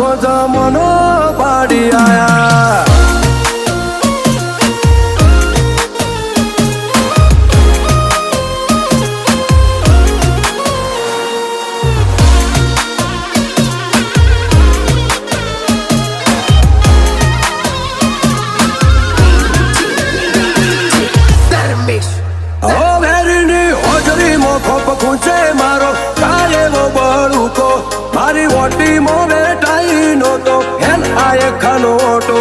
આખો જમનો પાડી આયા મારો કાલે વો બળુકો મારી ઓટી મો બેટાઈ નો તો હેન આય ખનોટો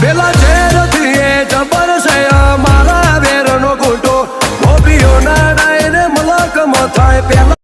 પેલા જેરથી એ જબર છે મારા વેરનો ગોટો મોબીઓ ના ડાયરે મલક મથાય પેલા